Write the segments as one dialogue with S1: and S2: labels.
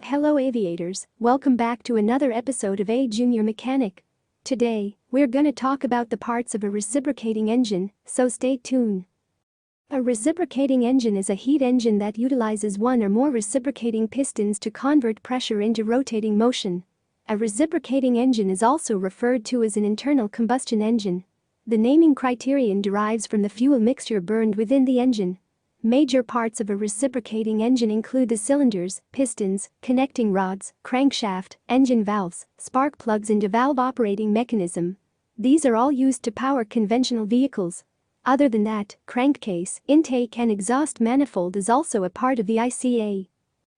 S1: Hello aviators, welcome back to another episode of A Junior Mechanic. Today, we're gonna talk about the parts of a reciprocating engine, so stay tuned. A reciprocating engine is a heat engine that utilizes one or more reciprocating pistons to convert pressure into rotating motion. A reciprocating engine is also referred to as an internal combustion engine. The naming criterion derives from the fuel mixture burned within the engine. Major parts of a reciprocating engine include the cylinders, pistons, connecting rods, crankshaft, engine valves, spark plugs and a valve operating mechanism. These are all used to power conventional vehicles. Other than that, crankcase, intake and exhaust manifold is also a part of the ICA.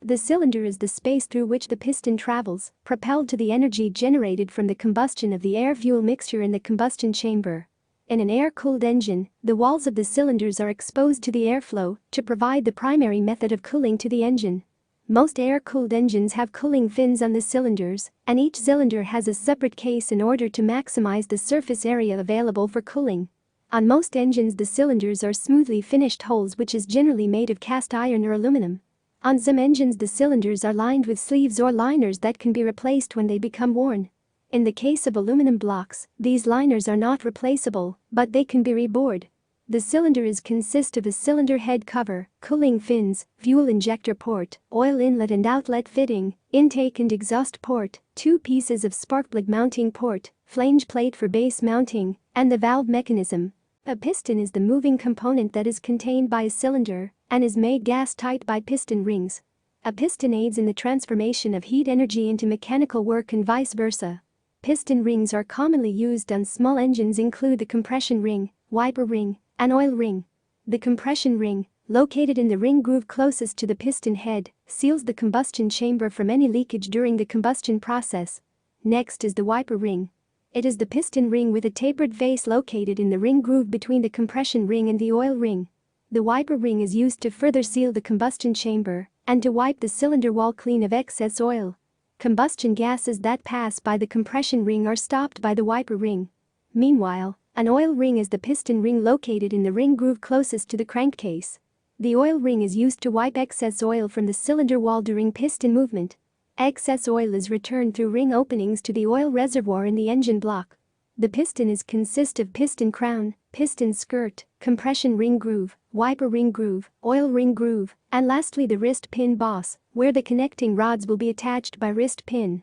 S1: The cylinder is the space through which the piston travels, propelled to the energy generated from the combustion of the air-fuel mixture in the combustion chamber. In an air-cooled engine, the walls of the cylinders are exposed to the airflow to provide the primary method of cooling to the engine. Most air-cooled engines have cooling fins on the cylinders, and each cylinder has a separate case in order to maximize the surface area available for cooling. On most engines, the cylinders are smoothly finished holes which is generally made of cast iron or aluminum. On some engines, the cylinders are lined with sleeves or liners that can be replaced when they become worn. In the case of aluminum blocks, these liners are not replaceable, but they can be rebored. The cylinder consists of a cylinder head cover, cooling fins, fuel injector port, oil inlet and outlet fitting, intake and exhaust port, two pieces of sparkplug mounting port, flange plate for base mounting, and the valve mechanism. A piston is the moving component that is contained by a cylinder and is made gas-tight by piston rings. A piston aids in the transformation of heat energy into mechanical work and vice versa. Piston rings are commonly used on small engines include the compression ring, wiper ring, and oil ring. The compression ring, located in the ring groove closest to the piston head, seals the combustion chamber from any leakage during the combustion process. Next is the wiper ring. It is the piston ring with a tapered face located in the ring groove between the compression ring and the oil ring. The wiper ring is used to further seal the combustion chamber and to wipe the cylinder wall clean of excess oil. Combustion gases that pass by the compression ring are stopped by the wiper ring. Meanwhile, an oil ring is the piston ring located in the ring groove closest to the crankcase. The oil ring is used to wipe excess oil from the cylinder wall during piston movement. Excess oil is returned through ring openings to the oil reservoir in the engine block. The piston consists of piston crown, piston skirt, compression ring groove, wiper ring groove, oil ring groove, and lastly the wrist pin boss, where the connecting rods will be attached by wrist pin.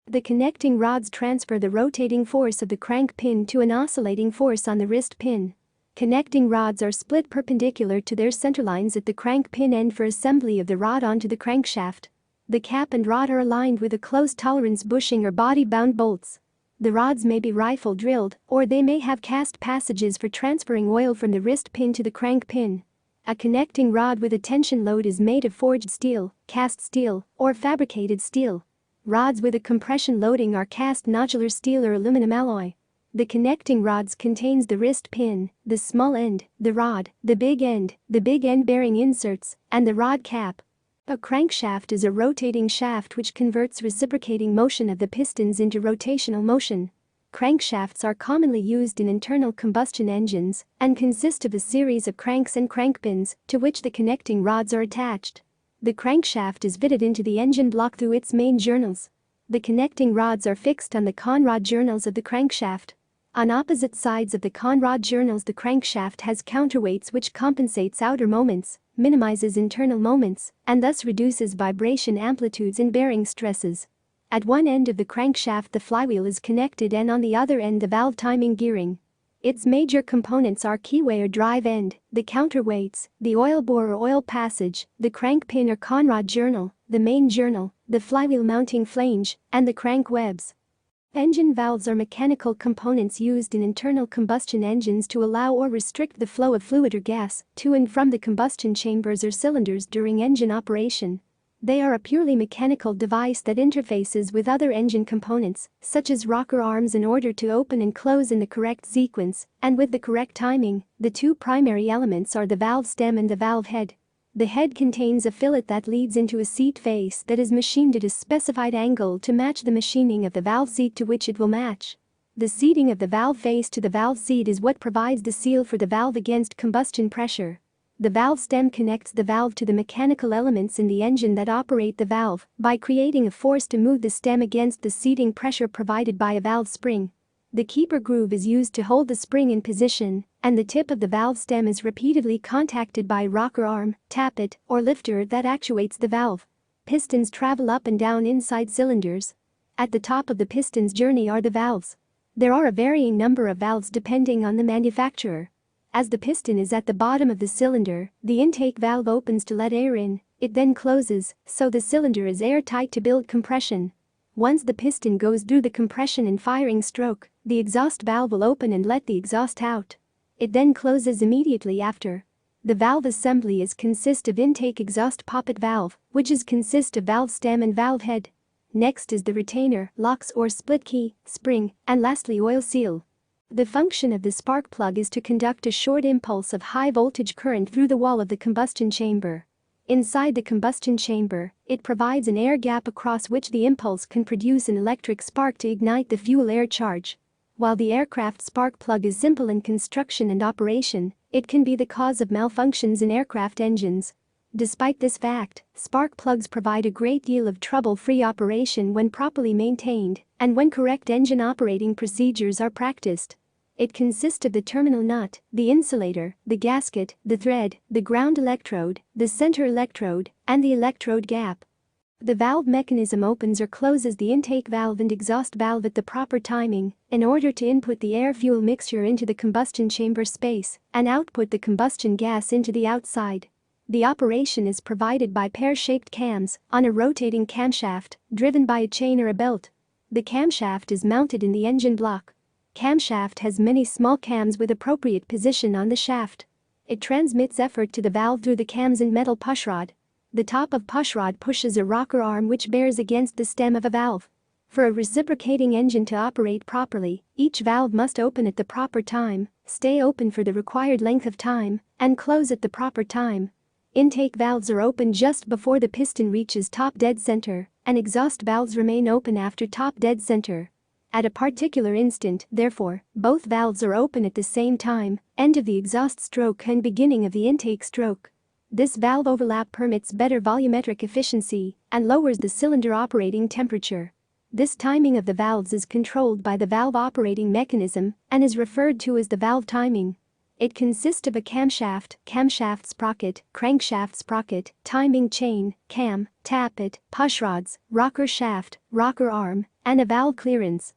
S1: The connecting rods transfer the rotating force of the crank pin to an oscillating force on the wrist pin. Connecting rods are split perpendicular to their centerlines at the crank pin end for assembly of the rod onto the crankshaft. The cap and rod are aligned with a close tolerance bushing or body-bound bolts. The rods may be rifle drilled, or they may have cast passages for transferring oil from the wrist pin to the crank pin. A connecting rod with a tension load is made of forged steel, cast steel, or fabricated steel. Rods with a compression loading are cast nodular steel or aluminum alloy. The connecting rods contains the wrist pin, the small end, the rod, the big end bearing inserts, and the rod cap. A crankshaft is a rotating shaft which converts reciprocating motion of the pistons into rotational motion. Crankshafts are commonly used in internal combustion engines and consist of a series of cranks and crankpins to which the connecting rods are attached. The crankshaft is fitted into the engine block through its main journals. The connecting rods are fixed on the conrod journals of the crankshaft. On opposite sides of the conrod journals, the crankshaft has counterweights which compensates outer moments, minimizes internal moments, and thus reduces vibration amplitudes and bearing stresses. At one end of the crankshaft the flywheel is connected and on the other end the valve timing gearing. Its major components are keyway or drive end, the counterweights, the oil bore or oil passage, the crank pin or conrod journal, the main journal, the flywheel mounting flange, and the crank webs. Engine valves are mechanical components used in internal combustion engines to allow or restrict the flow of fluid or gas to and from the combustion chambers or cylinders during engine operation. They are a purely mechanical device that interfaces with other engine components, such as rocker arms, in order to open and close in the correct sequence and with the correct timing. The two primary elements are the valve stem and the valve head. The head contains a fillet that leads into a seat face that is machined at a specified angle to match the machining of the valve seat to which it will match. The seating of the valve face to the valve seat is what provides the seal for the valve against combustion pressure. The valve stem connects the valve to the mechanical elements in the engine that operate the valve by creating a force to move the stem against the seating pressure provided by a valve spring. The keeper groove is used to hold the spring in position, and the tip of the valve stem is repeatedly contacted by a rocker arm, tappet, or lifter that actuates the valve. Pistons travel up and down inside cylinders. At the top of the piston's journey are the valves. There are a varying number of valves depending on the manufacturer. As the piston is at the bottom of the cylinder, the intake valve opens to let air in, it then closes, so the cylinder is airtight to build compression. Once the piston goes through the compression and firing stroke, the exhaust valve will open and let the exhaust out. It then closes immediately after. The valve assembly consists of intake exhaust poppet valve, which consists of valve stem and valve head. Next is the retainer, locks or split key, spring, and lastly oil seal. The function of the spark plug is to conduct a short impulse of high voltage current through the wall of the combustion chamber. Inside the combustion chamber, it provides an air gap across which the impulse can produce an electric spark to ignite the fuel air charge. While the aircraft spark plug is simple in construction and operation, it can be the cause of malfunctions in aircraft engines. Despite this fact, spark plugs provide a great deal of trouble-free operation when properly maintained and when correct engine operating procedures are practiced. It consists of the terminal nut, the insulator, the gasket, the thread, the ground electrode, the center electrode, and the electrode gap. The valve mechanism opens or closes the intake valve and exhaust valve at the proper timing in order to input the air-fuel mixture into the combustion chamber space and output the combustion gas into the outside. The operation is provided by pear-shaped cams on a rotating camshaft driven by a chain or a belt. The camshaft is mounted in the engine block. Camshaft has many small cams with appropriate position on the shaft. It transmits effort to the valve through the cams and metal pushrod. The top of pushrod pushes a rocker arm which bears against the stem of a valve. For a reciprocating engine to operate properly, each valve must open at the proper time, stay open for the required length of time, and close at the proper time. Intake valves are open just before the piston reaches top dead center, and exhaust valves remain open after top dead center. At a particular instant, therefore, both valves are open at the same time, end of the exhaust stroke and beginning of the intake stroke. This valve overlap permits better volumetric efficiency and lowers the cylinder operating temperature. This timing of the valves is controlled by the valve operating mechanism and is referred to as the valve timing. It consists of a camshaft sprocket, crankshaft sprocket, timing chain, cam, tappet, pushrods, rocker shaft, rocker arm, and a valve clearance.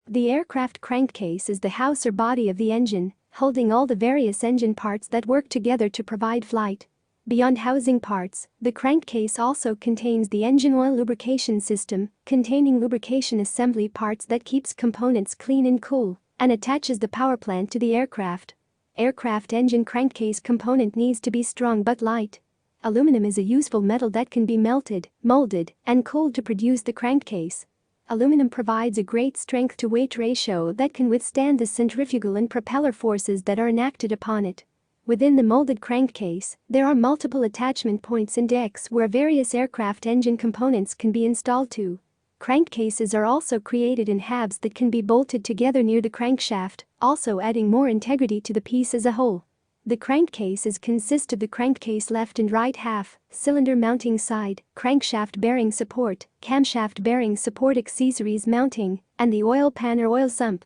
S1: The aircraft crankcase is the house or body of the engine, holding all the various engine parts that work together to provide flight. Beyond housing parts, the crankcase also contains the engine oil lubrication system, containing lubrication assembly parts that keeps components clean and cool, and attaches the power plant to the aircraft. Aircraft engine crankcase component needs to be strong but light. Aluminum is a useful metal that can be melted, molded, and cooled to produce the crankcase. Aluminum provides a great strength-to-weight ratio that can withstand the centrifugal and propeller forces that are enacted upon it. Within the molded crankcase, there are multiple attachment points and decks where various aircraft engine components can be installed to. Crankcases are also created in halves that can be bolted together near the crankshaft, also adding more integrity to the piece as a whole. The crankcase consists of the crankcase left and right half, cylinder mounting side, crankshaft bearing support, camshaft bearing support accessories mounting, and the oil pan or oil sump.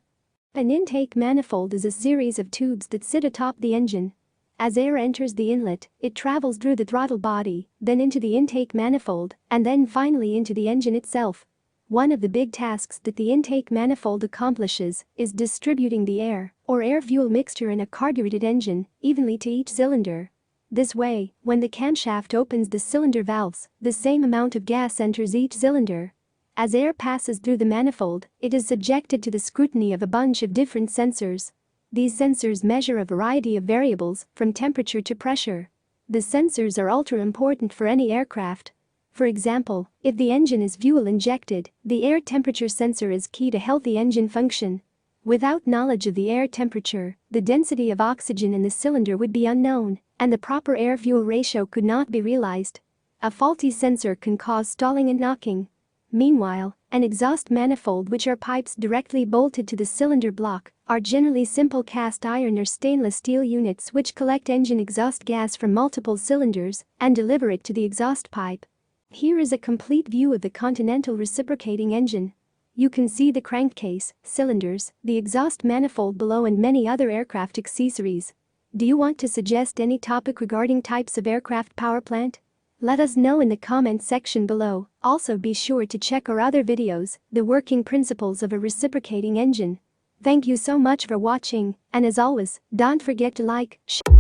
S1: An intake manifold is a series of tubes that sit atop the engine. As air enters the inlet, it travels through the throttle body, then into the intake manifold, and then finally into the engine itself. One of the big tasks that the intake manifold accomplishes is distributing the air or air-fuel mixture in a carbureted engine evenly to each cylinder. This way, when the camshaft opens the cylinder valves, the same amount of gas enters each cylinder. As air passes through the manifold, it is subjected to the scrutiny of a bunch of different sensors. These sensors measure a variety of variables, from temperature to pressure. The sensors are ultra important for any aircraft. For example, if the engine is fuel injected, the air temperature sensor is key to healthy engine function. Without knowledge of the air temperature, the density of oxygen in the cylinder would be unknown, and the proper air-fuel ratio could not be realized. A faulty sensor can cause stalling and knocking. Meanwhile, an exhaust manifold, which are pipes directly bolted to the cylinder block, are generally simple cast iron or stainless steel units which collect engine exhaust gas from multiple cylinders and deliver it to the exhaust pipe. Here is a complete view of the Continental reciprocating engine. You can see the crankcase, cylinders, the exhaust manifold below and many other aircraft accessories. Do you want to suggest any topic regarding types of aircraft power plant? Let us know in the comment section below. Also be sure to check our other videos, the working principles of a reciprocating engine. Thank you so much for watching, and as always, don't forget to like, share.